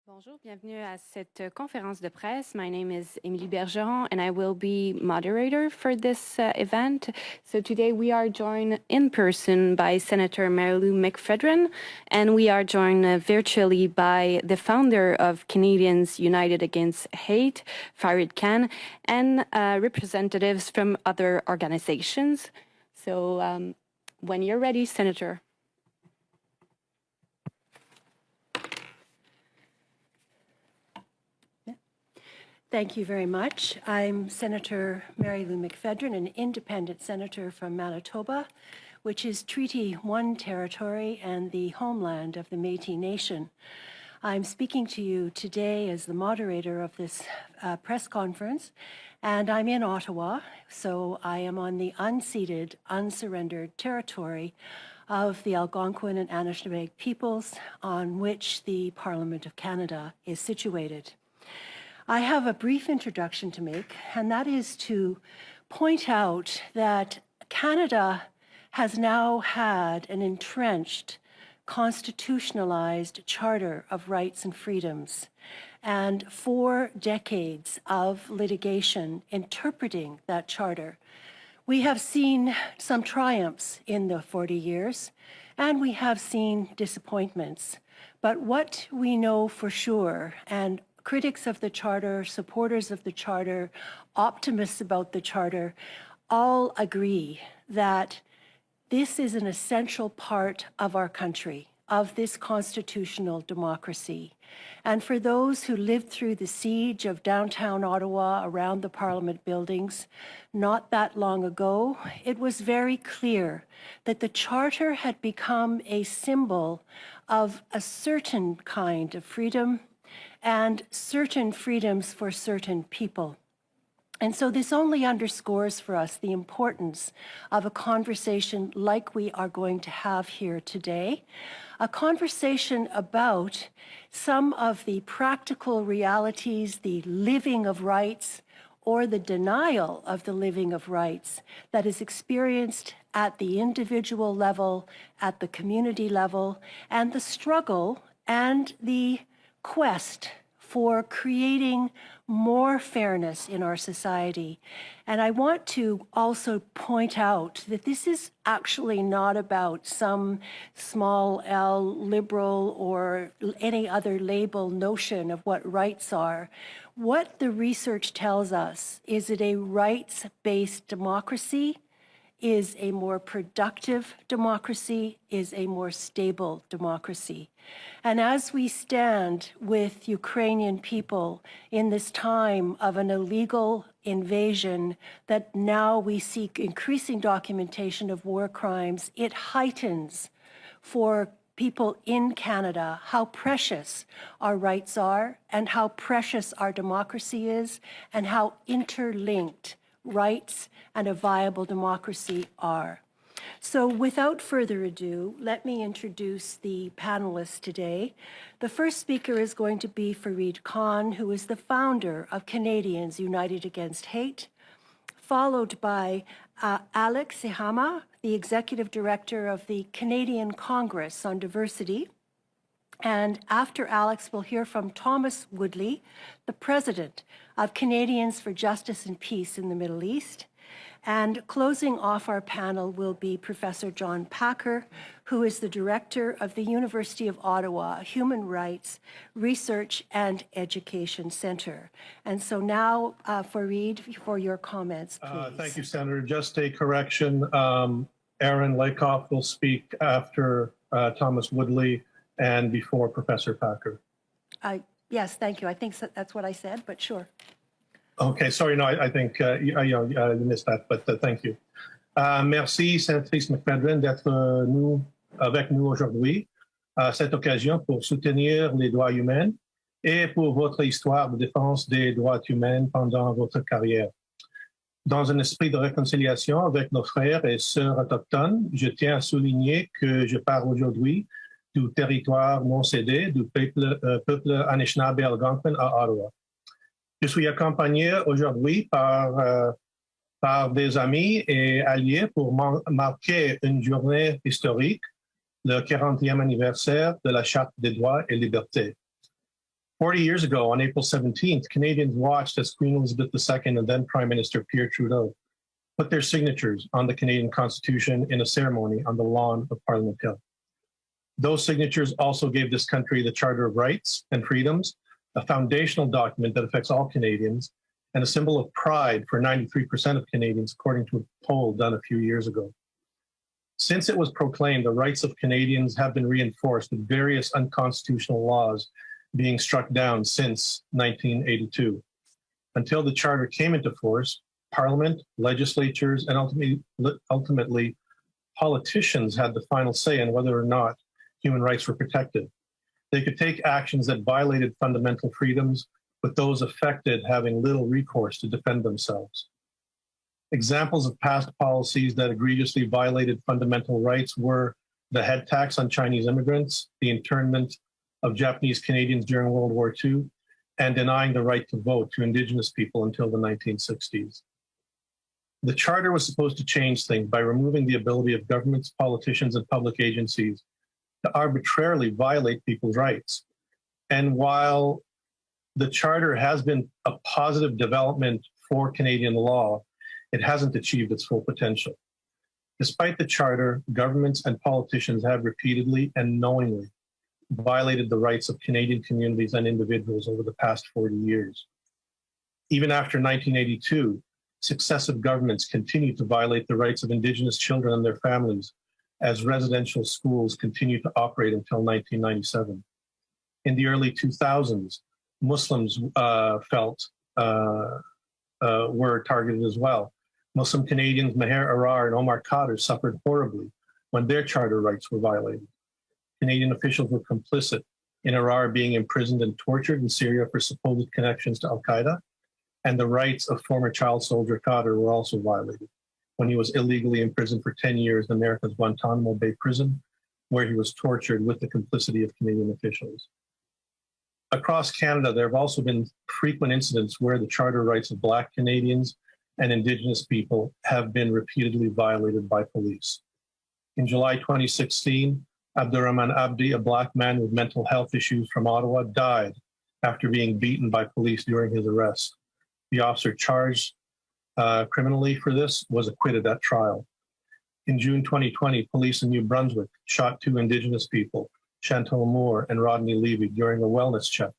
Bonjour, bienvenue à cette conférence de presse. My name is Émilie Bergeron and I will be moderator for this event. So today we are joined in person by Senator Marilou McPhedran and we are joined virtually by the founder of Canadians United Against Hate, Farid Khan, and representatives from other organizations. So when you're ready, Senator. Thank you very much. I'm Senator Marilou McPhedran, an independent senator from Manitoba, which is Treaty 1 territory and the homeland of the Métis Nation. I'm speaking to you today as the moderator of this press conference, and I'm in Ottawa, so I am on the unceded, unsurrendered territory of the Algonquin and Anishinaabe peoples on which the Parliament of Canada is situated. I have a brief introduction to make, and that is to point out that Canada has now had an entrenched, constitutionalized Charter of Rights and Freedoms, and 4 decades of litigation interpreting that charter. We have seen some triumphs in the 40 years, and we have seen disappointments. But what we know for sure, and critics of the Charter, supporters of the Charter, optimists about the Charter, all agree that this is an essential part of our country, of this constitutional democracy. And for those who lived through the siege of downtown Ottawa around the Parliament buildings not that long ago, it was very clear that the Charter had become a symbol of a certain kind of freedom and certain freedoms for certain people. And so this only underscores for us the importance of a conversation like we are going to have here today, a conversation about some of the practical realities, the living of rights, or the denial of the living of rights that is experienced at the individual level, at the community level, and the struggle and the quest for creating more fairness in our society. And I want to also point out that this is actually not about some small L liberal or any other label notion of what rights are. What the research tells us is that a rights-based democracy is a more productive democracy, is a more stable democracy. And as we stand with Ukrainian people in this time of an illegal invasion that now we see increasing documentation of war crimes, it heightens for people in Canada how precious our rights are and how precious our democracy is and how interlinked rights and a viable democracy are. So without further ado, let me introduce the panelists today. The first speaker is going to be Farid Khan, who is the founder of Canadians United Against Hate, followed by Alex Ihama, the executive director of the Canadian Congress on Diversity. And after Alex, we'll hear from Thomas Woodley, the president of Canadians for Justice and Peace in the Middle East. And closing off our panel will be Professor John Packer, who is the director of the University of Ottawa Human Rights Research and Education Center. And so now, Farid, for your comments, please. Thank you, Senator. Just a correction. Aaron Lakoff will speak after Thomas Woodley and before Professor Packer. Yes, thank you. I think that's what I said, but sure. Okay, sorry, no, I think you missed that, but thank you. Merci, Sénatrice McPhedran, d'être avec nous aujourd'hui à cette occasion pour soutenir les droits humains et pour votre histoire de défense des droits humains pendant votre carrière. Dans un esprit de réconciliation avec nos frères et sœurs autochtones, je tiens à souligner que je parle aujourd'hui du territoire non cédé du peuple Anishinaabe Algonquin à Ottawa. Je suis accompagné aujourd'hui par des amis et alliés pour marquer une journée historique, le 40e anniversaire de la Charte des droits et libertés. 40 years ago, on April 17th, Canadians watched as Queen Elizabeth II and then Prime Minister Pierre Trudeau put their signatures on the Canadian Constitution in a ceremony on the lawn of Parliament Hill. Those signatures also gave this country the Charter of Rights and Freedoms, a foundational document that affects all Canadians, and a symbol of pride for 93% of Canadians, according to a poll done a few years ago. Since it was proclaimed, the rights of Canadians have been reinforced with various unconstitutional laws being struck down since 1982. Until the Charter came into force, Parliament, legislatures, and ultimately politicians had the final say on whether or not human rights were protected. They could take actions that violated fundamental freedoms, with those affected having little recourse to defend themselves. Examples of past policies that egregiously violated fundamental rights were the head tax on Chinese immigrants, the internment of Japanese Canadians during World War II, and denying the right to vote to Indigenous people until the 1960s. The Charter was supposed to change things by removing the ability of governments, politicians, and public agencies to arbitrarily violate people's rights. And while the Charter has been a positive development for Canadian law, it hasn't achieved its full potential. Despite the Charter, governments and politicians have repeatedly and knowingly violated the rights of Canadian communities and individuals over the past 40 years. Even after 1982, successive governments continued to violate the rights of Indigenous children and their families as residential schools continued to operate until 1997. In the early 2000s, Muslims were targeted as well. Muslim Canadians Meher Arar and Omar Khadr suffered horribly when their charter rights were violated. Canadian officials were complicit in Arar being imprisoned and tortured in Syria for supposed connections to Al-Qaeda, and the rights of former child soldier Khadr were also violated when he was illegally imprisoned for 10 years in America's Guantanamo Bay prison, where he was tortured with the complicity of Canadian officials. Across Canada, there have also been frequent incidents where the charter rights of Black Canadians and Indigenous people have been repeatedly violated by police. In July 2016, Abdurrahman Abdi, a Black man with mental health issues from Ottawa, died after being beaten by police during his arrest. The officer charged criminally for this was acquitted at trial. In June 2020, police in New Brunswick shot 2 Indigenous people, Chantal Moore and Rodney Levy, during a wellness check.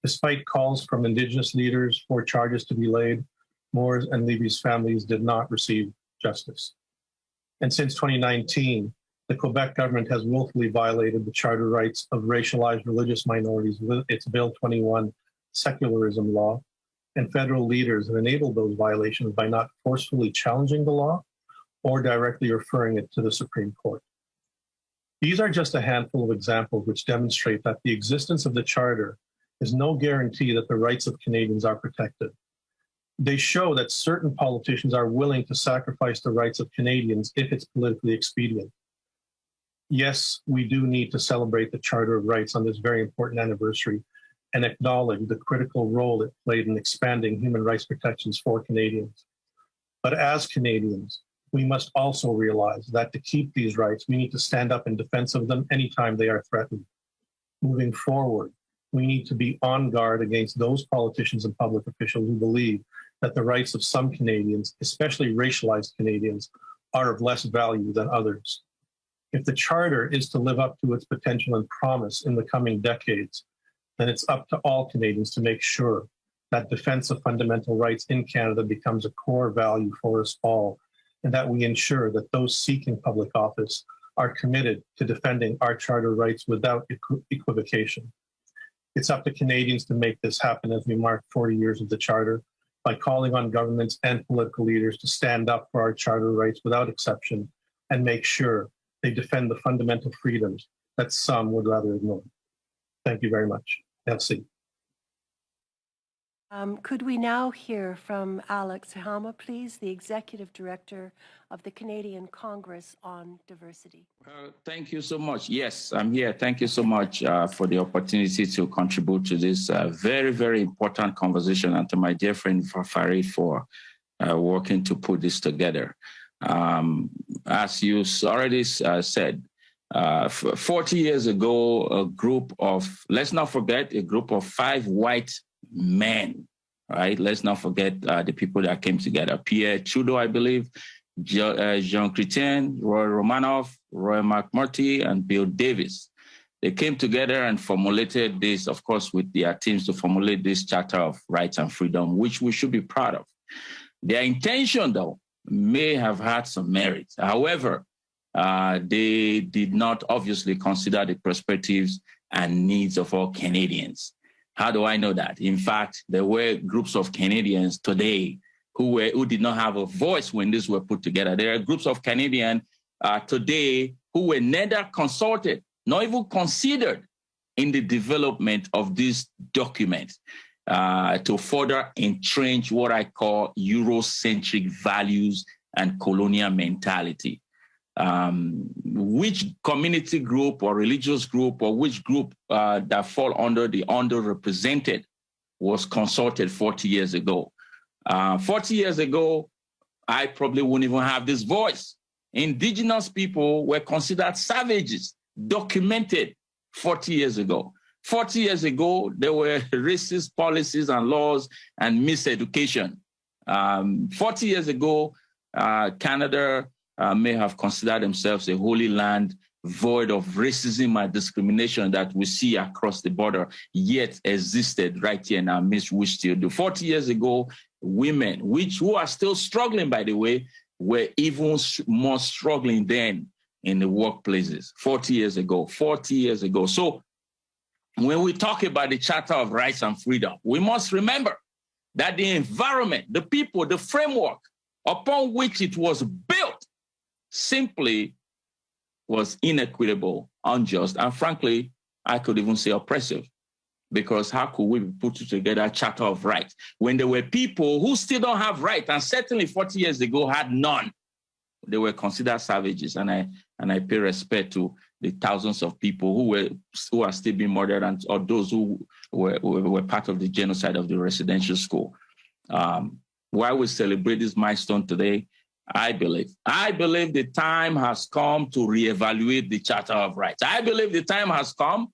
Despite calls from Indigenous leaders for charges to be laid, Moore's and Levy's families did not receive justice. And since 2019, the Quebec government has willfully violated the charter rights of racialized religious minorities with its Bill 21 secularism law, and federal leaders have enabled those violations by not forcefully challenging the law or directly referring it to the Supreme Court. These are just a handful of examples which demonstrate that the existence of the Charter is no guarantee that the rights of Canadians are protected. They show that certain politicians are willing to sacrifice the rights of Canadians if it's politically expedient. Yes, we do need to celebrate the Charter of Rights on this very important anniversary and acknowledge the critical role it played in expanding human rights protections for Canadians. But as Canadians, we must also realize that to keep these rights, we need to stand up in defense of them anytime they are threatened. Moving forward, we need to be on guard against those politicians and public officials who believe that the rights of some Canadians, especially racialized Canadians, are of less value than others. If the Charter is to live up to its potential and promise in the coming decades, then it's up to all Canadians to make sure that defense of fundamental rights in Canada becomes a core value for us all, and that we ensure that those seeking public office are committed to defending our charter rights without equivocation. It's up to Canadians to make this happen as we mark 40 years of the Charter by calling on governments and political leaders to stand up for our charter rights without exception and make sure they defend the fundamental freedoms that some would rather ignore. Thank you very much. Merci. Could we now hear from Alex Ihama, please, the Executive Director of the Canadian Congress on Diversity? Thank you so much. Yes, I'm here. Thank you so much for the opportunity to contribute to this very, very important conversation, and to my dear friend Farid for working to put this together. As you already said, 40 years ago, a group of, let's not forget, a group of 5 white men, right? Let's not forget the people that came together. Pierre Trudeau, I believe, Jean Chrétien, Roy Romanoff, Roy McMurtry, and Bill Davis. They came together and formulated this, of course, with their teams to formulate this Charter of Rights and Freedom, which we should be proud of. Their intention, though, may have had some merit. However, they did not obviously consider the perspectives and needs of all Canadians. How do I know that? In fact, there were groups of Canadians today who did not have a voice when these were put together. There are groups of Canadians today who were neither consulted nor even considered in the development of this document to further entrench what I call Eurocentric values and colonial mentality. Which community group or religious group or which group that fall under the underrepresented was consulted 40 years ago. 40 years ago, I probably wouldn't even have this voice. Indigenous people were considered savages, documented 40 years ago. 40 years ago, there were racist policies and laws and miseducation. 40 years ago, Canada may have considered themselves a holy land void of racism and discrimination that we see across the border, yet existed right here in our midst, which still do. 40 years ago, women, who are still struggling, by the way, were even more struggling then in the workplaces. 40 years ago. So when we talk about the Charter of Rights and Freedom, we must remember that the environment, the people, the framework upon which it was built simply was inequitable, unjust, and frankly, I could even say oppressive. Because how could we put together a Charter of Rights when there were people who still don't have rights, and certainly 40 years ago had none? They were considered savages, and I pay respect to the thousands of people who are still being murdered, or those who were part of the genocide of the residential school. While we celebrate this milestone today, I believe the time has come to reevaluate the Charter of Rights. I believe the time has come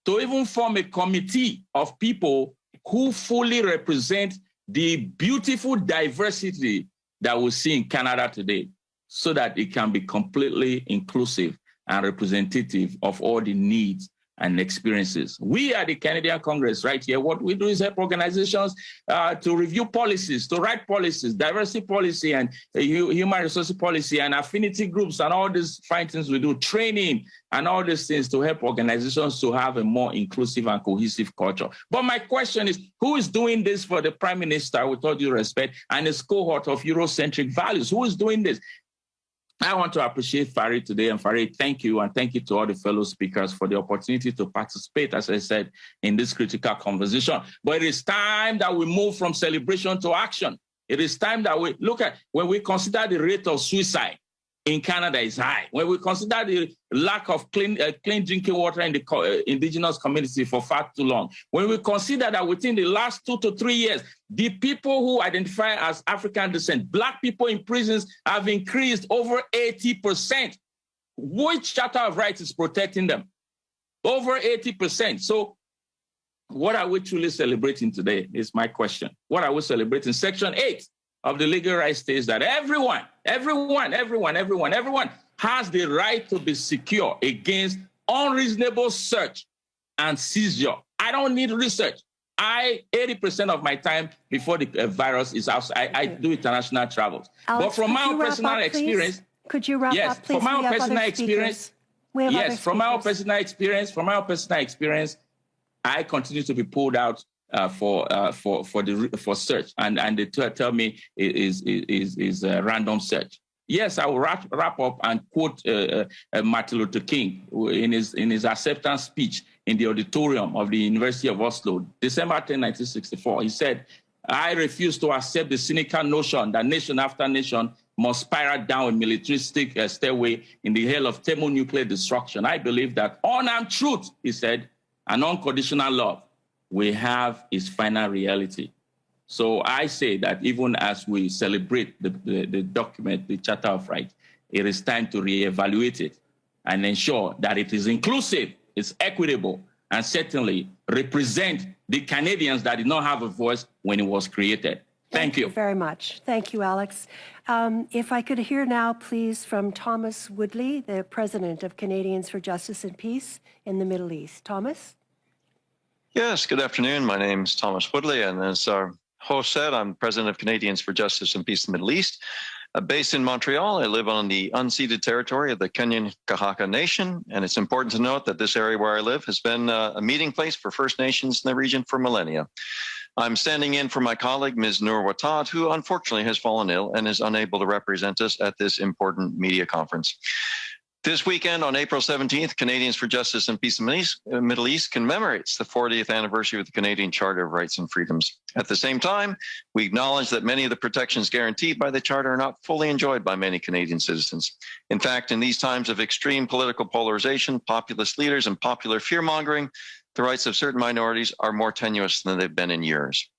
to even form a committee of people who fully represent the beautiful diversity that we see in Canada today, so that it can be completely inclusive and representative of all the needs and experiences. We at the Canadian Congress right here, what we do is help organizations to review policies, to write policies, diversity policy and human resources policy and affinity groups and all these fine things we do, training and all these things to help organizations to have a more inclusive and cohesive culture. But my question is, who is doing this for the Prime Minister, with all due respect, and his cohort of Eurocentric values? Who is doing this? I want to appreciate Farid today. And Farid, thank you. And thank you to all the fellow speakers for the opportunity to participate, as I said, in this critical conversation. But it is time that we move from celebration to action. It is time that we look at, when we consider the rate of suicide in Canada is high, when we consider the lack of clean drinking water in the indigenous community for far too long, when we consider that within the last 2 to 3 years, the people who identify as African descent, Black people in prisons have increased over 80%. Which Charter of Rights is protecting them? Over 80%. So what are we truly celebrating today is my question. What are we celebrating? Section 8 of the legal rights states that everyone has the right to be secure against unreasonable search and seizure. I don't need research. 80% of my time before the virus is outside. I do international travels. Alex, but from my own personal experience, could you wrap up, please? From my own personal experience, from my own personal experience, I continue to be pulled out for search, and they tell me it is a random search. Yes, I will wrap up and quote Martin Luther King in his acceptance speech in the auditorium of the University of Oslo, December 10, 1964. He said, "I refuse to accept the cynical notion that nation after nation must spiral down a militaristic stairway in the hell of thermonuclear destruction. I believe that unarmed truth," he said, "and unconditional love we have is final reality." So I say that even as we celebrate the document, the Charter of Rights, it is time to reevaluate it and ensure that it is inclusive, it's equitable, and certainly represent the Canadians that did not have a voice when it was created. Thank you very much. Thank you, Alex. If I could hear now, please, from Thomas Woodley, the President of Canadians for Justice and Peace in the Middle East. Thomas? Yes, good afternoon. My name is Thomas Woodley, and as our host said, I'm President of Canadians for Justice and Peace in the Middle East. Based in Montreal, I live on the unceded territory of the Kenyan-Kahaka Nation, and it's important to note that this area where I live has been a meeting place for First Nations in the region for millennia. I'm standing in for my colleague, Ms. Noor Watad, who unfortunately has fallen ill and is unable to represent us at this important media conference. This weekend, on April 17th, Canadians for Justice and Peace in the Middle East commemorates the 40th anniversary of the Canadian Charter of Rights and Freedoms. At the same time, we acknowledge that many of the protections guaranteed by the Charter are not fully enjoyed by many Canadian citizens. In fact, in these times of extreme political polarization, populist leaders, and popular fear-mongering, the rights of certain minorities are more tenuous than they've been in years.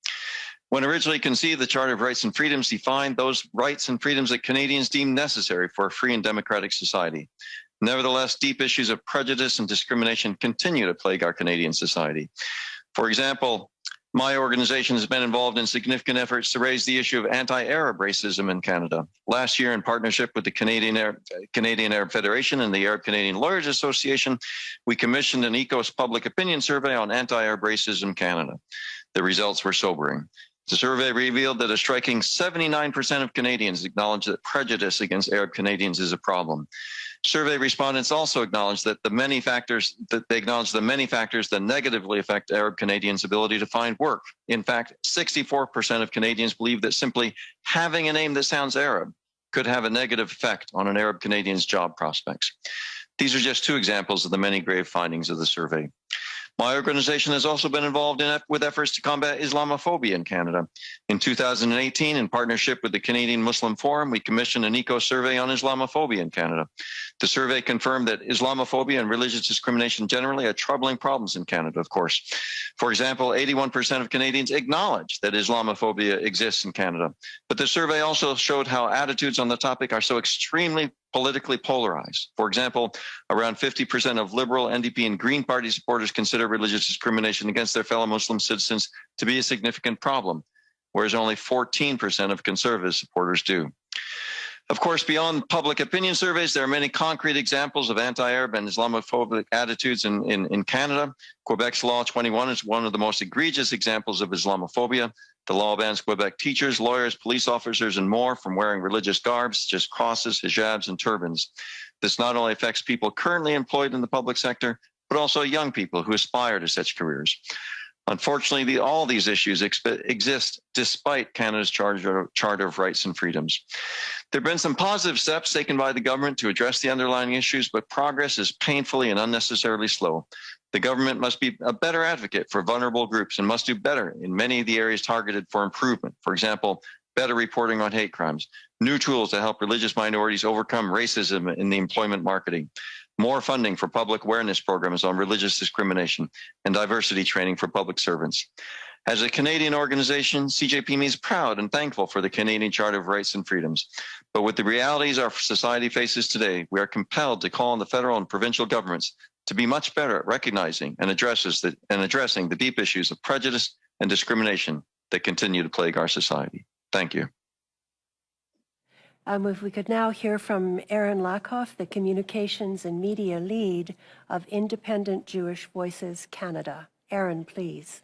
When originally conceived, the Charter of Rights and Freedoms defined those rights and freedoms that Canadians deem necessary for a free and democratic society. Nevertheless, deep issues of prejudice and discrimination continue to plague our Canadian society. For example, my organization has been involved in significant efforts to raise the issue of anti-Arab racism in Canada. Last year, in partnership with the Canadian Arab Federation and the Arab Canadian Lawyers Association, we commissioned an ECOS public opinion survey on anti-Arab racism Canada. The results were sobering. The survey revealed that a striking 79% of Canadians acknowledge that prejudice against Arab Canadians is a problem. Survey respondents also acknowledged that the many factors that negatively affect Arab Canadians' ability to find work. In fact, 64% of Canadians believe that simply having a name that sounds Arab could have a negative effect on an Arab Canadian's job prospects. These are just two examples of the many grave findings of the survey. My organization has also been involved with efforts to combat Islamophobia in Canada. In 2018, in partnership with the Canadian Muslim Forum, we commissioned an eco-survey on Islamophobia in Canada. The survey confirmed that Islamophobia and religious discrimination generally are troubling problems in Canada, of course. For example, 81% of Canadians acknowledge that Islamophobia exists in Canada. But the survey also showed how attitudes on the topic are so extremely politically polarized. For example, around 50% of Liberal, NDP, and Green Party supporters consider religious discrimination against their fellow Muslim citizens to be a significant problem, whereas only 14% of Conservative supporters do. Of course, beyond public opinion surveys, there are many concrete examples of anti-Arab and Islamophobic attitudes in Canada. Quebec's Law 21 is one of the most egregious examples of Islamophobia. The law bans Quebec teachers, lawyers, police officers, and more from wearing religious garbs, such as crosses, hijabs, and turbans. This not only affects people currently employed in the public sector, but also young people who aspire to such careers. Unfortunately, all these issues exist despite Canada's Charter of Rights and Freedoms. There have been some positive steps taken by the government to address the underlying issues, but progress is painfully and unnecessarily slow. The government must be a better advocate for vulnerable groups and must do better in many of the areas targeted for improvement. For example, better reporting on hate crimes, new tools to help religious minorities overcome racism in the employment marketing, more funding for public awareness programs on religious discrimination, and diversity training for public servants. As a Canadian organization, CJPME is proud and thankful for the Canadian Charter of Rights and Freedoms. But with the realities our society faces today, we are compelled to call on the federal and provincial governments to be much better at recognizing and addressing the deep issues of prejudice and discrimination that continue to plague our society. Thank you. If we could now hear from Aaron Lakoff, the Communications and Media Lead of Independent Jewish Voices Canada. Aaron, please.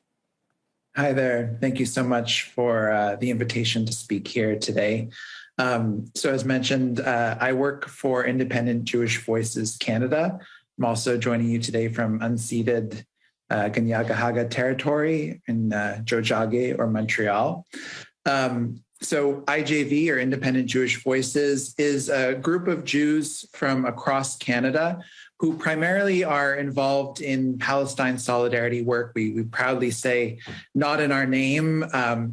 Hi there. Thank you so much for the invitation to speak here today. So as mentioned, I work for Independent Jewish Voices Canada. I'm also joining you today from unceded Kanien'kehá:ka territory in Tiohtià:ke or Montreal. So IJV, or Independent Jewish Voices, is a group of Jews from across Canada who primarily are involved in Palestine solidarity work. We proudly say, not in our name,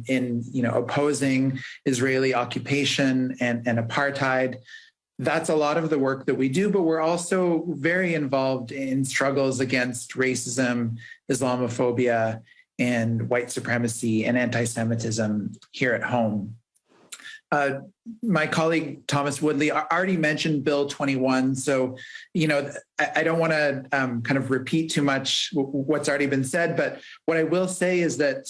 in opposing Israeli occupation and apartheid. That's a lot of the work that we do, but we're also very involved in struggles against racism, Islamophobia, and white supremacy and anti-Semitism here at home. My colleague Thomas Woodley already mentioned Bill 21, so I don't want to kind of repeat too much what's already been said, but what I will say is that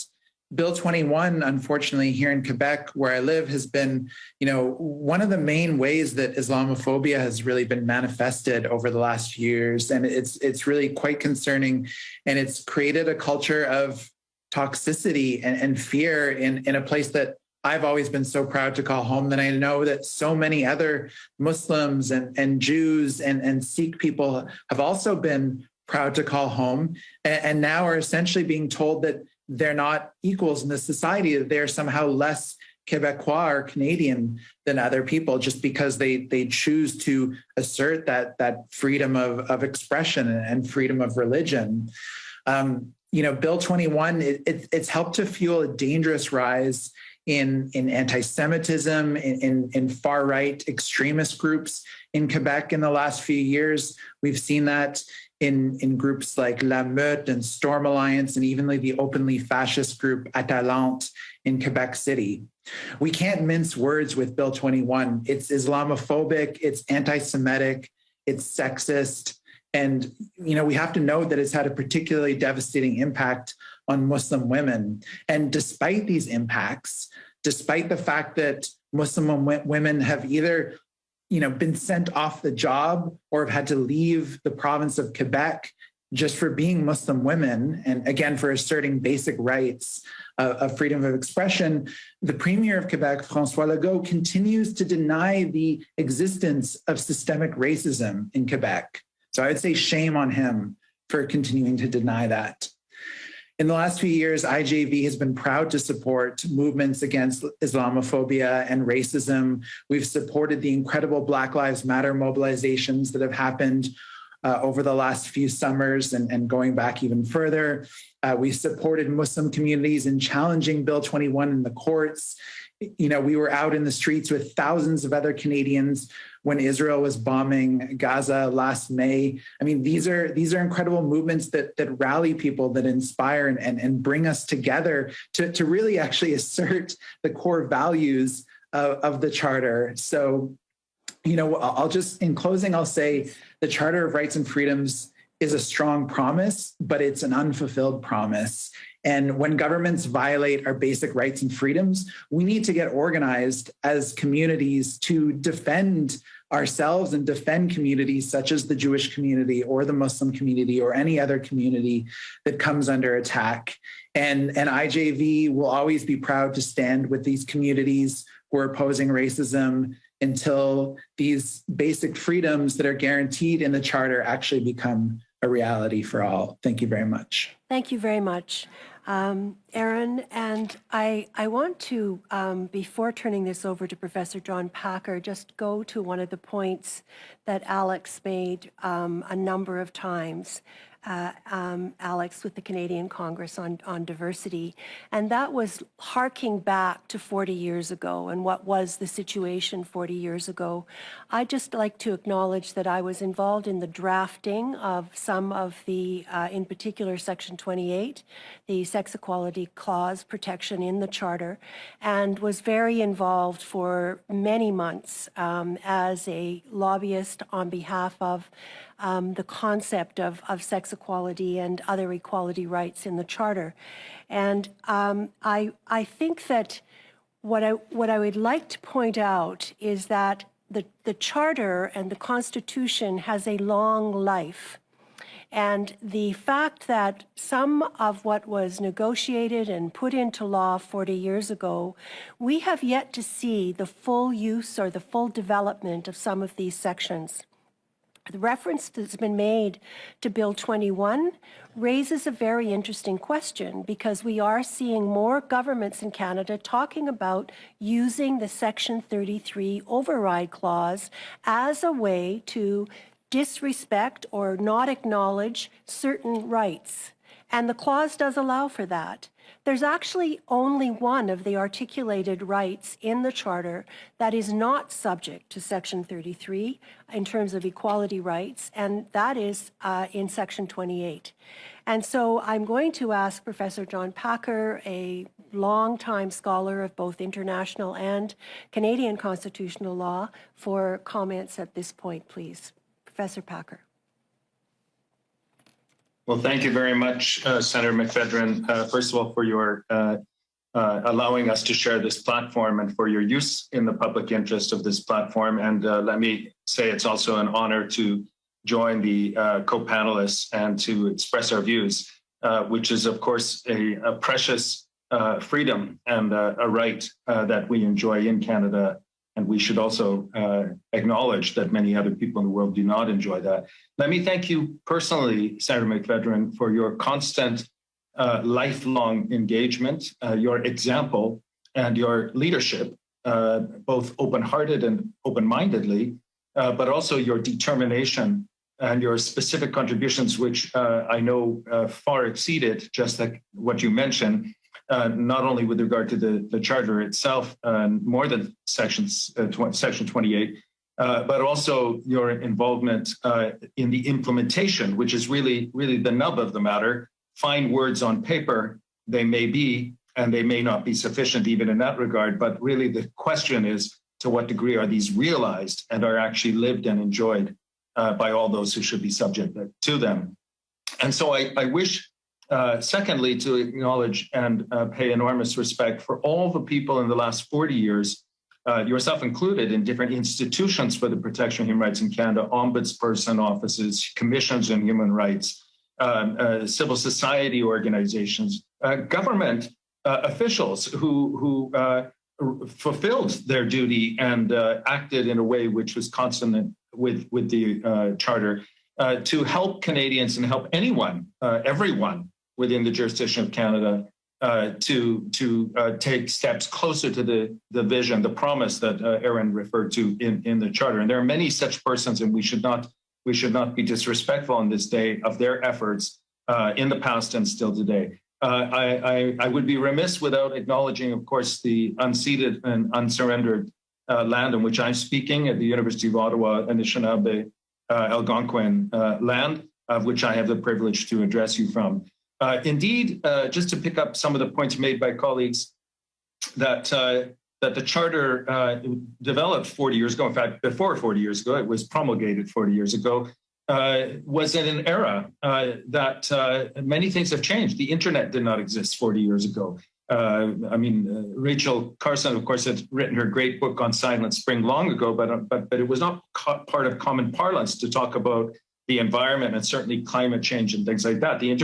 Bill 21, unfortunately, here in Quebec, where I live, has been, one of the main ways that Islamophobia has really been manifested over the last few years, and it's really quite concerning, and it's created a culture of toxicity and fear in a place that I've always been so proud to call home, that I know that so many other Muslims and Jews and Sikh people have also been proud to call home, and now are essentially being told that they're not equals in the society, that they're somehow less Quebecois or Canadian than other people just because they choose to assert that freedom of expression and freedom of religion. Bill 21, it's helped to fuel a dangerous rise in anti-Semitism, in far-right extremist groups in Quebec in the last few years. We've seen that in groups like La Meute and Storm Alliance, and even like the openly fascist group Atalante in Quebec City. We can't mince words with Bill 21. It's Islamophobic, it's anti-Semitic, it's sexist, and we have to note that it's had a particularly devastating impact on Muslim women. And despite these impacts, despite the fact that Muslim women have either been sent off the job or have had to leave the province of Quebec just for being Muslim women, and again, for asserting basic rights of freedom of expression, the Premier of Quebec, François Legault, continues to deny the existence of systemic racism in Quebec. So I would say shame on him for continuing to deny that. In the last few years, IJV has been proud to support movements against Islamophobia and racism. We've supported the incredible Black Lives Matter mobilizations that have happened over the last few summers and going back even further. We supported Muslim communities in challenging Bill 21 in the courts. We were out in the streets with thousands of other Canadians when Israel was bombing Gaza last May. I mean, these are incredible movements that rally people, that inspire and bring us together to really actually assert the core values of the Charter. So, I'll just, in closing, I'll say the Charter of Rights and Freedoms is a strong promise, but it's an unfulfilled promise. And when governments violate our basic rights and freedoms, we need to get organized as communities to defend ourselves and defend communities such as the Jewish community or the Muslim community or any other community that comes under attack. And IJV will always be proud to stand with these communities who are opposing racism until these basic freedoms that are guaranteed in the Charter actually become a reality for all. Thank you very much. Thank you very much, Aaron. And I want to, before turning this over to Professor John Packer, just go to one of the points that Alex made a number of times. Alex with the Canadian Congress on diversity. And that was harking back to 40 years ago and what was the situation 40 years ago. I'd just like to acknowledge that I was involved in the drafting of some of the, in particular, Section 28, the sex equality clause protection in the Charter, and was very involved for many months as a lobbyist on behalf of the concept of sex equality and other equality rights in the Charter. And I think that what I would like to point out is that the Charter and the Constitution has a long life. And the fact that some of what was negotiated and put into law 40 years ago, we have yet to see the full use or the full development of some of these sections. The reference that's been made to Bill 21 raises a very interesting question, because we are seeing more governments in Canada talking about using the Section 33 override clause as a way to disrespect or not acknowledge certain rights. And the clause does allow for that. There's actually only one of the articulated rights in the Charter that is not subject to Section 33 in terms of equality rights, and that is in Section 28. And so I'm going to ask Professor John Packer, a longtime scholar of both international and Canadian constitutional law, for comments at this point, please. Professor Packer. Well, thank you very much, Senator McPhedran, first of all, for your allowing us to share this platform and for your use in the public interest of this platform. And let me say it's also an honor to join the co-panelists and to express our views, which is, of course, a precious freedom and a right that we enjoy in Canada. And we should also acknowledge that many other people in the world do not enjoy that. Let me thank you personally, Senator McPhedran, for your constant lifelong engagement, your example, and your leadership, both open-hearted and open-mindedly, but also your determination and your specific contributions, which I know far exceeded just like what you mentioned, not only with regard to the Charter itself, more than Section 28, but also your involvement in the implementation, which is really the nub of the matter. Fine words on paper, they may be, and they may not be sufficient even in that regard, but really the question is, to what degree are these realized and are actually lived and enjoyed by all those who should be subject to them? And so I wish, secondly, to acknowledge and pay enormous respect for all the people in the last 40 years, yourself included, in different institutions for the protection of human rights in Canada, ombudsperson offices, commissions on human rights, civil society organizations, government officials who fulfilled their duty and acted in a way which was consonant with the Charter to help Canadians and help anyone, everyone within the jurisdiction of Canada to take steps closer to the vision, the promise that Erin referred to in the Charter. And there are many such persons, and we should not be disrespectful on this day of their efforts in the past and still today. I would be remiss without acknowledging, of course, the unceded and unsurrendered land on which I'm speaking at the University of Ottawa, Anishinaabe Algonquin land, of which I have the privilege to address you from. Indeed, just to pick up some of the points made by colleagues, that the Charter developed 40 years ago, in fact, before 40 years ago, it was promulgated 40 years ago, was in an era that many things have changed. The internet did not exist 40 years ago. Rachel Carson, of course, had written her great book on Silent Spring long ago, but it was not part of common parlance to talk about the environment and certainly climate change and things like that. The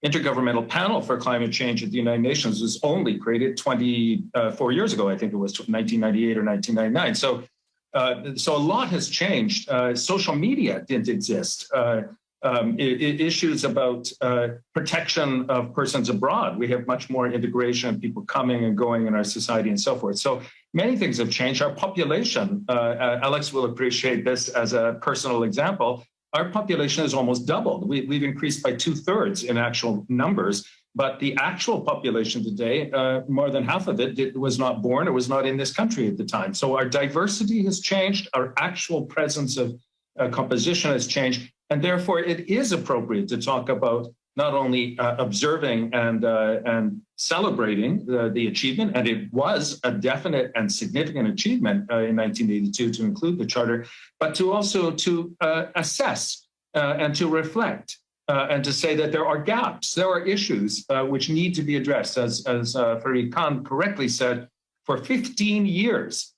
Intergovernmental Panel for Climate Change at the United Nations was only created 24 years ago. I think it was 1998 or 1999. So a lot has changed. Social media didn't exist. Issues about protection of persons abroad. We have much more integration, people coming and going in our society and so forth. So many things have changed. Our population, Alex will appreciate this as a personal example. Our population has almost doubled. We've increased by 2/3 in actual numbers, but the actual population today, more than half of it was not born, it was not in this country at the time. So our diversity has changed, our actual presence of composition has changed, and therefore it is appropriate to talk about not only observing and celebrating the achievement, and it was a definite and significant achievement in 1982 to include the Charter, but to also to assess and to reflect and to say that there are gaps, there are issues which need to be addressed. As Fareed Khan correctly said, for 15 years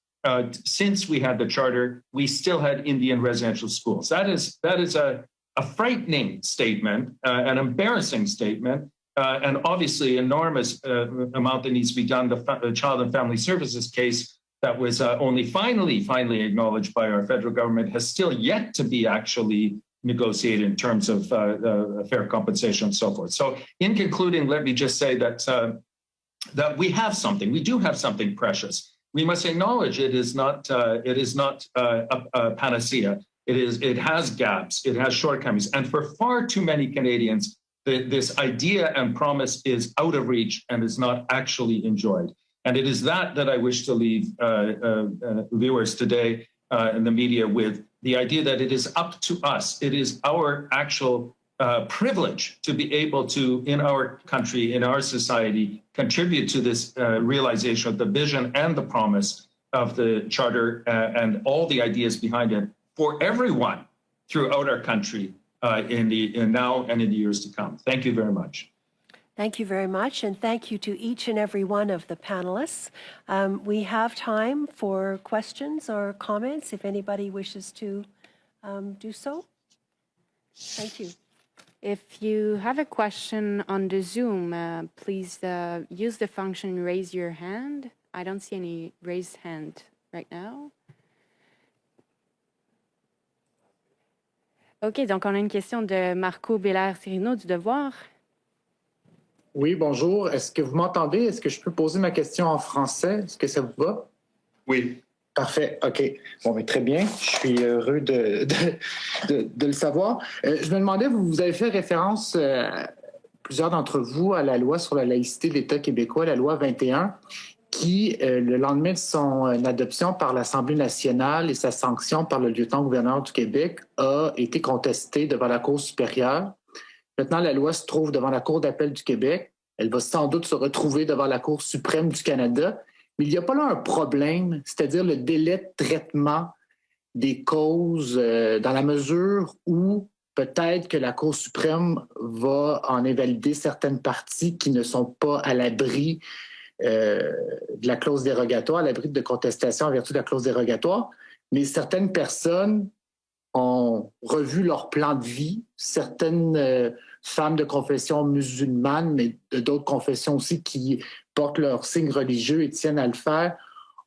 since we had the Charter, we still had Indian residential schools. That is a frightening statement, an embarrassing statement, and obviously enormous amount that needs to be done. The Child and Family Services case that was only finally acknowledged by our federal government has still yet to be actually negotiated in terms of fair compensation and so forth. So in concluding, let me just say that we have something, we do have something precious. We must acknowledge it is not a panacea. It has gaps, it has shortcomings. And for far too many Canadians, This idea and promise is out of reach and is not actually enjoyed. And it is that I wish to leave viewers today in the media with, the idea that it is up to us. It is our actual privilege to be able to, in our country, in our society, contribute to this realization of the vision and the promise of the Charter and all the ideas behind it for everyone throughout our country in now and in the years to come. Thank you very much. Thank you very much, and thank you to each and every one of the panelists. We have time for questions or comments if anybody wishes to do so. Thank you. If you have a question on the Zoom, please use the function raise your hand. I don't see any raised hand right now. OK, donc on a une question de Marco Bélair-Cirino du Devoir. Oui, bonjour. Est-ce que vous m'entendez? Est-ce que je peux poser ma question en français? Est-ce que ça vous va? Oui. Parfait, OK. Bon, mais très bien. Je suis heureux de le savoir. Je me demandais, vous avez fait référence, plusieurs d'entre vous, à la loi sur la laïcité de l'État québécois, la loi 21, qui, le lendemain de son adoption par l'Assemblée nationale et sa sanction par le lieutenant-gouverneur du Québec, a été contestée devant la Cour supérieure. Maintenant, la loi se trouve devant la Cour d'appel du Québec. Elle va sans doute se retrouver devant la Cour suprême du Canada. Mais il n'y a pas là un problème, c'est-à-dire le délai de traitement des causes dans la mesure où peut-être que la Cour suprême va en invalider certaines parties qui ne sont pas à l'abri de la clause dérogatoire, à l'abri de contestation en vertu de la clause dérogatoire. Mais certaines personnes ont revu leur plan de vie. Certaines femmes de confession musulmane, mais d'autres confessions aussi qui portent leur signe religieux et tiennent à le faire,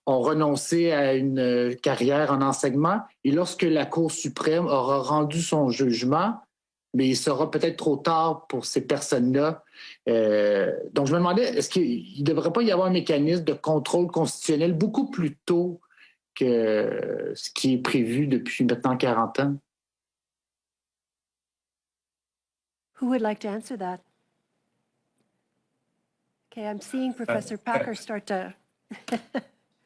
ont renoncé à une carrière en enseignement. Et lorsque la Cour suprême aura rendu son jugement, mais il sera peut-être trop tard pour ces personnes-là. Donc, je me demandais, est-ce qu'il ne devrait pas y avoir un mécanisme de contrôle constitutionnel beaucoup plus tôt que ce qui est prévu depuis maintenant 40 ans? Who would like to answer that? Okay, I'm seeing Professor Packer start to...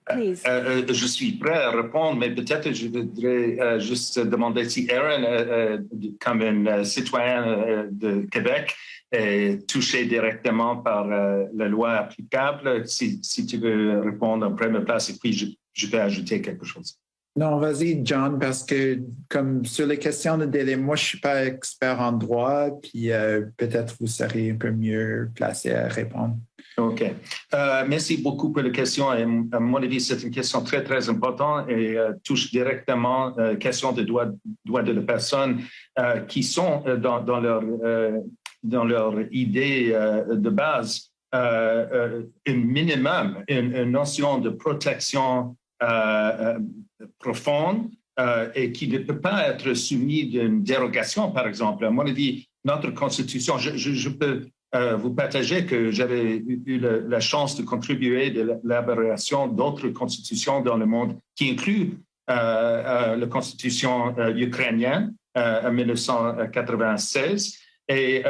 Please. Je suis prêt à répondre, mais peut-être je voudrais juste demander si Aaron, comme un citoyen de Québec, est touché directement par la loi applicable. Si tu veux répondre en première place, et puis je peux ajouter quelque chose. Non, vas-y, John, parce que comme sur les questions de délai, moi, je ne suis pas expert en droit, puis peut-être vous serez un peu mieux placé à répondre. OK. Merci beaucoup pour la question. Et à mon avis, c'est une question très, très importante et touche directement la question des droits de la personne qui sont dans leur idée de base, un minimum, une notion de protection profonde et qui ne peut pas être soumis d'une dérogation, par exemple. À mon avis, notre Constitution, je peux vous partager que j'avais eu la chance de contribuer à l'élaboration d'autres constitutions dans le monde qui incluent la Constitution ukrainienne en 1996. Et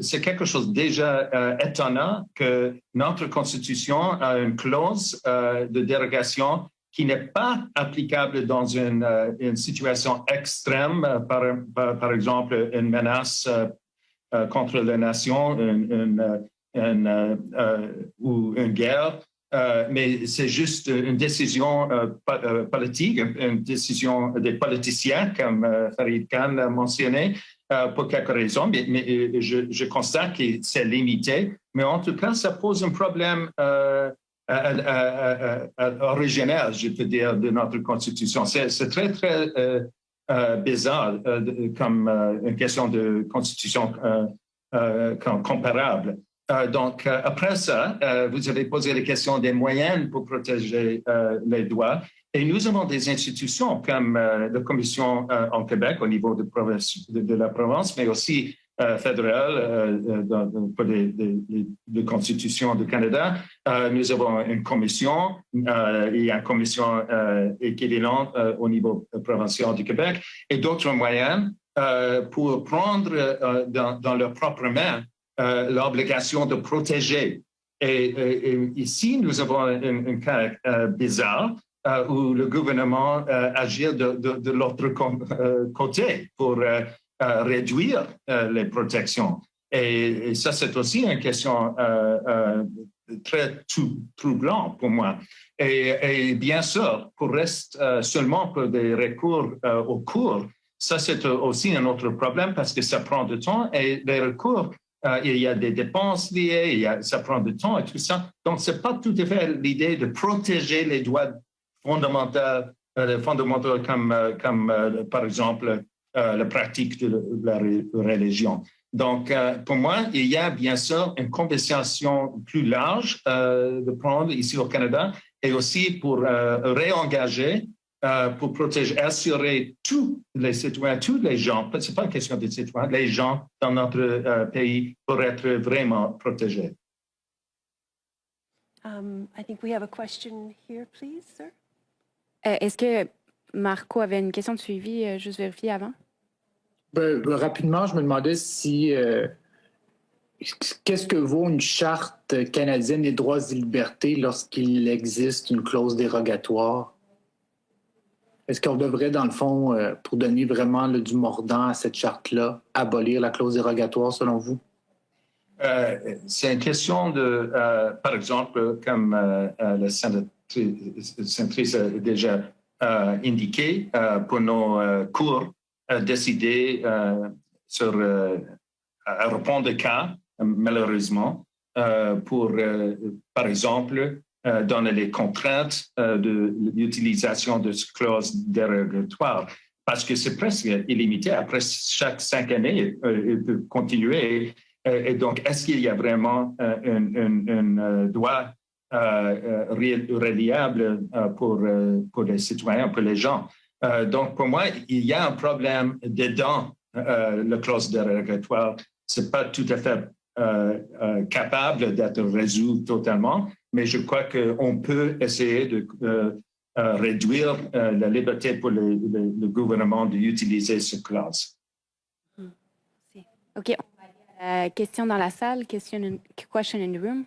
c'est quelque chose déjà étonnant que notre Constitution a une clause de dérogation qui n'est pas applicable dans une situation extrême, par exemple une menace contre la nation ou une guerre, mais c'est juste une décision politique, une décision des politiciens, comme Farid Khan l'a mentionné, pour quelques raisons, mais je constate que c'est limité. Mais en tout cas, ça pose un problème originel, je peux dire, de notre Constitution. C'est très, très bizarre comme une question de Constitution comparable. Donc, après ça, vous avez posé la question des moyens pour protéger les droits. Et nous avons des institutions comme la Commission en Québec au niveau de la province, mais aussi fédérale pour les constitutions du Canada. Nous avons une commission, il y a une commission équivalente au niveau provincial du Québec et d'autres moyens pour prendre dans leurs propres mains l'obligation de protéger. Et ici, nous avons un cas bizarre où le gouvernement agit de l'autre côté pour réduire les protections. Et ça, c'est aussi une question très troublant pour moi. Et bien sûr, pour rester seulement pour des recours au cours, ça, c'est aussi un autre problème parce que ça prend du temps et les recours, il y a des dépenses liées, ça prend du temps et tout ça. Donc, ce n'est pas tout à fait l'idée de protéger les droits fondamentaux comme par exemple, la pratique de la religion. Donc, pour moi, il y a bien sûr une conversation plus large de prendre ici au Canada et aussi pour réengager, pour protéger, assurer tous les citoyens, tous les gens, ce n'est pas une question de citoyens, les gens dans notre pays pour être vraiment protégés. I think we have a question here, please, sir. Est-ce que Marco avait une question de suivi, juste vérifier avant? Rapidement, je me demandais si qu'est-ce que vaut une charte canadienne des droits et libertés lorsqu'il existe une clause dérogatoire? Est-ce qu'on devrait, dans le fond, pour donner vraiment du mordant à cette charte-là, abolir la clause dérogatoire, selon vous? C'est une question de, par exemple, comme la sénatrice a déjà indiqué, pour nos cours, décider sur répondre aux cas, malheureusement, pour, par exemple, donner les contraintes de l'utilisation de cette clause dérogatoire. Parce que c'est presque illimité. Après chaque 5 années, il peut continuer. Et donc, est-ce qu'il y a vraiment un droit reliable pour les citoyens, pour les gens? Donc, pour moi, il y a un problème dedans la clause dérogatoire. Ce n'est pas tout à fait capable d'être résolu totalement, mais je crois qu'on peut essayer de réduire la liberté pour le gouvernement d'utiliser cette clause. OK. Question dans la salle, question in the room.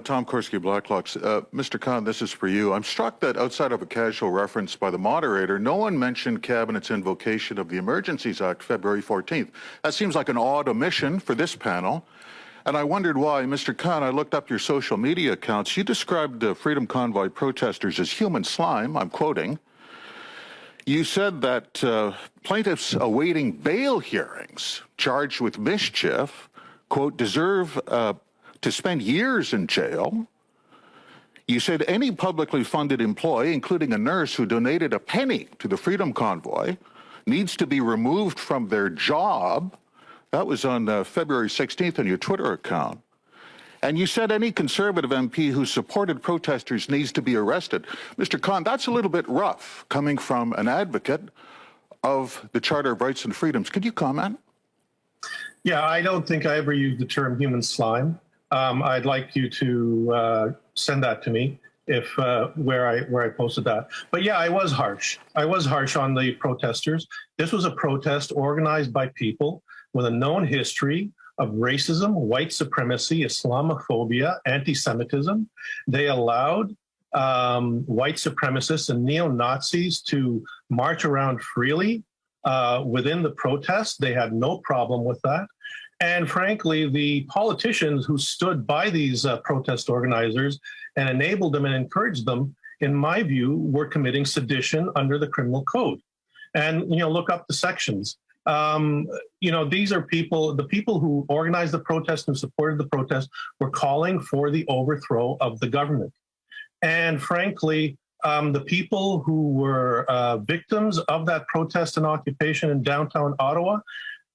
Tom Korski, Blacklocks. Mr. Khan, this is for you. I'm struck that outside of a casual reference by the moderator, no one mentioned Cabinet's invocation of the Emergencies Act February 14th. That seems like an odd omission for this panel. And I wondered why. Mr. Khan, I looked up your social media accounts. You described Freedom Convoy protesters as human slime. I'm quoting. You said that plaintiffs awaiting bail hearings charged with mischief, quote, deserve to spend years in jail. You said any publicly funded employee, including a nurse who donated a penny to the Freedom Convoy, needs to be removed from their job. That was on February 16th on your Twitter account. And you said any conservative MP who supported protesters needs to be arrested. Mr. Khan, that's a little bit rough coming from an advocate of the Charter of Rights and Freedoms. Could you comment? Yeah, I don't think I ever used the term human slime. I'd like you to send that to me if where I posted that. But yeah, I was harsh. I was harsh on the protesters. This was a protest organized by people with a known history of racism, white supremacy, Islamophobia, anti-Semitism. They allowed white supremacists and neo-Nazis to march around freely within the protest. They had no problem with that. And frankly, the politicians who stood by these protest organizers and enabled them and encouraged them, in my view, were committing sedition under the criminal code. And, look up the sections. These are people, the people who organized the protest and supported the protest were calling for the overthrow of the government. And frankly, the people who were victims of that protest and occupation in downtown Ottawa,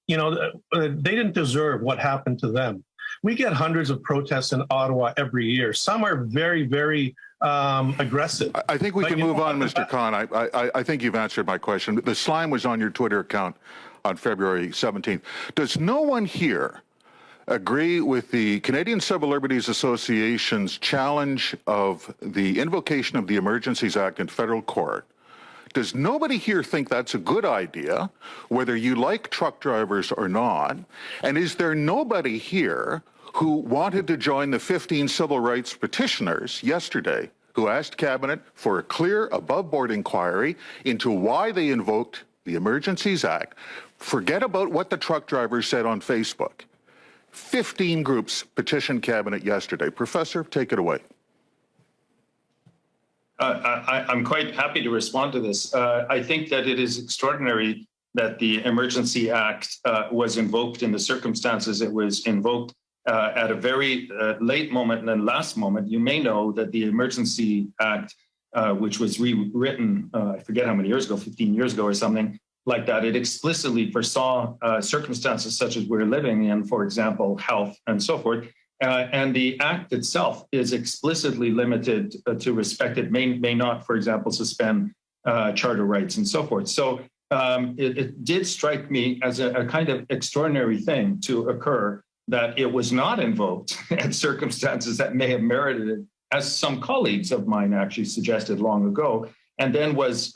they didn't deserve what happened to them. We get hundreds of protests in Ottawa every year. Some are very, very aggressive. I think we can move on, Mr. Khan. I think you've answered my question. The slime was on your Twitter account on February 17th. Does no one here agree with the Canadian Civil Liberties Association's challenge of the invocation of the Emergencies Act in federal court Does nobody here think that's a good idea, whether you like truck drivers or not? And is there nobody here who wanted to join the 15 civil rights petitioners yesterday who asked Cabinet for a clear above-board inquiry into why they invoked the Emergencies Act? Forget about what the truck drivers said on Facebook. 15 groups petitioned Cabinet yesterday. Professor, take it away. I'm quite happy to respond to this. I think that it is extraordinary that the Emergency Act was invoked in the circumstances it was invoked at a very late moment and then last moment. You may know that the Emergency Act, which was rewritten, I forget how many years ago, 15 years ago or something like that, it explicitly foresaw circumstances such as we're living in, for example, health and so forth. And the act itself is explicitly limited to respect. It may not, for example, suspend charter rights and so forth. So it did strike me as a kind of extraordinary thing to occur that it was not invoked at circumstances that may have merited it, as some colleagues of mine actually suggested long ago, and then was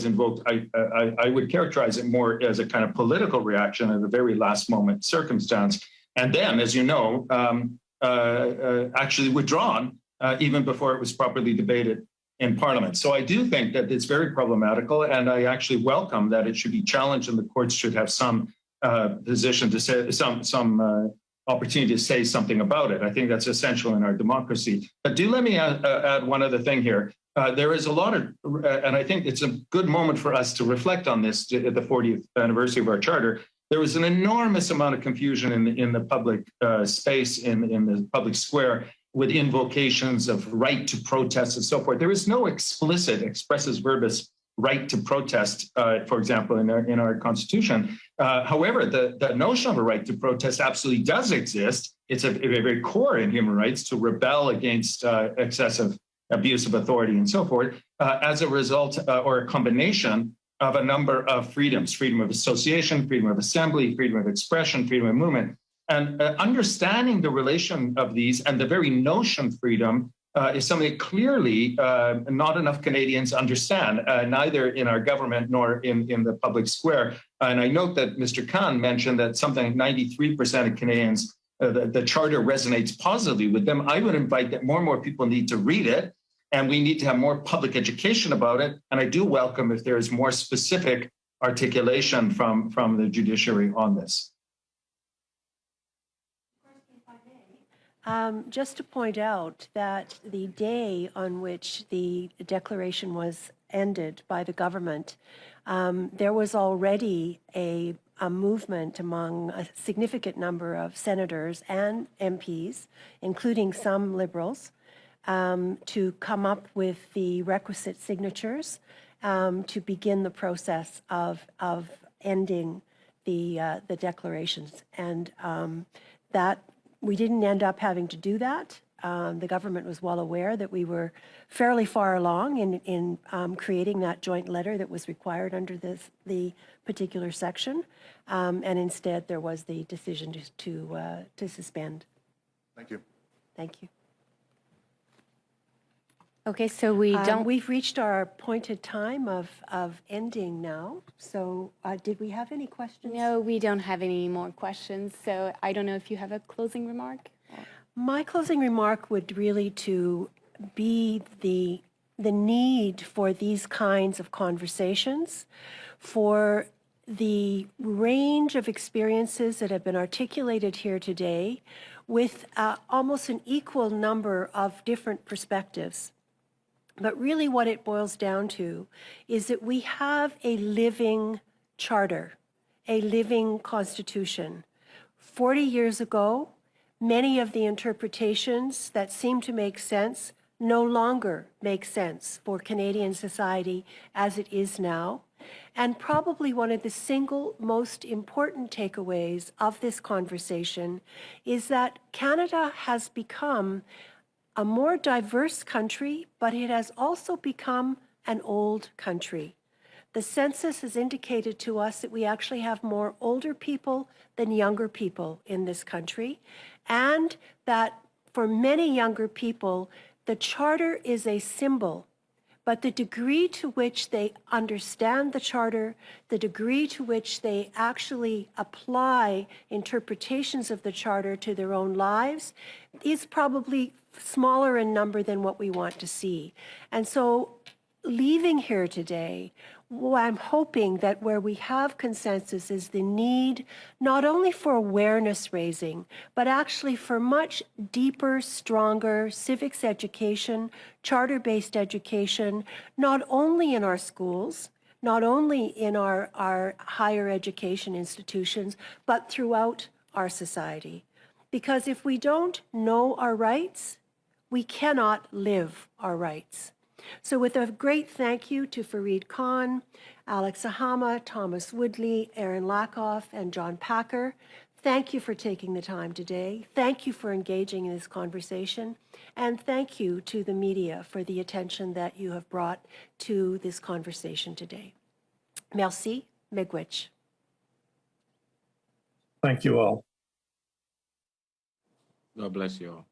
invoked. I would characterize it more as a kind of political reaction at a very last moment circumstance. And then, as you know, actually withdrawn even before it was properly debated in Parliament. So I do think that it's very problematical, and I actually welcome that it should be challenged, and the courts should have some position to say some opportunity to say something about it. I think that's essential in our democracy. But do let me add one other thing here. There is a lot of, and I think it's a good moment for us to reflect on this at the 40th anniversary of our charter. There was an enormous amount of confusion in the public space, in the public square, with invocations of right to protest and so forth. There is no explicit expressus verbis right to protest, for example, in our Constitution. However, the notion of a right to protest absolutely does exist. It's a very core in human rights to rebel against excessive abuse of authority and so forth, as a result or a combination of a number of freedoms: freedom of association, freedom of assembly, freedom of expression, freedom of movement. And understanding the relation of these and the very notion of freedom is something that clearly not enough Canadians understand, neither in our government nor in the public square. And I note that Mr. Khan mentioned that something like 93% of Canadians, the Charter resonates positively with them. I would invite that more and more people need to read it, and we need to have more public education about it. And I do welcome if there is more specific articulation from the judiciary on this. Just to point out that the day on which the declaration was ended by the government, there was already a movement among a significant number of senators and MPs, including some Liberals, to come up with the requisite signatures to begin the process of ending the declarations. And that we didn't end up having to do that. The government was well aware that we were fairly far along in creating that joint letter that was required under the particular section, and instead there was the decision to suspend. Thank you. Thank you. Okay, so we've reached our appointed time of ending now. So did we have any questions? No, we don't have any more questions. So I don't know if you have a closing remark. My closing remark would really to be the need for these kinds of conversations, for the range of experiences that have been articulated here today with almost an equal number of different perspectives. But really what it boils down to is that we have a living charter, a living constitution. 40 years ago, many of the interpretations that seem to make sense no longer make sense for Canadian society as it is now. And probably one of the single most important takeaways of this conversation is that Canada has become a more diverse country, but it has also become an old country. The census has indicated to us that we actually have more older people than younger people in this country, and that for many younger people, the Charter is a symbol, but the degree to which they understand the Charter, the degree to which they actually apply interpretations of the Charter to their own lives is probably smaller in number than what we want to see. And so leaving here today, I'm hoping that where we have consensus is the need not only for awareness raising, but actually for much deeper, stronger civics education, charter-based education, not only in our schools, not only in our higher education institutions, but throughout our society. Because if we don't know our rights, we cannot live our rights. So with a great thank you to Fareed Khan, Alex Ihama, Thomas Woodley, Aaron Lakoff, and John Packer, thank you for taking the time today. Thank you for engaging in this conversation. And thank you to the media for the attention that you have brought to this conversation today. Merci, miigwech. Thank you all. God bless you all.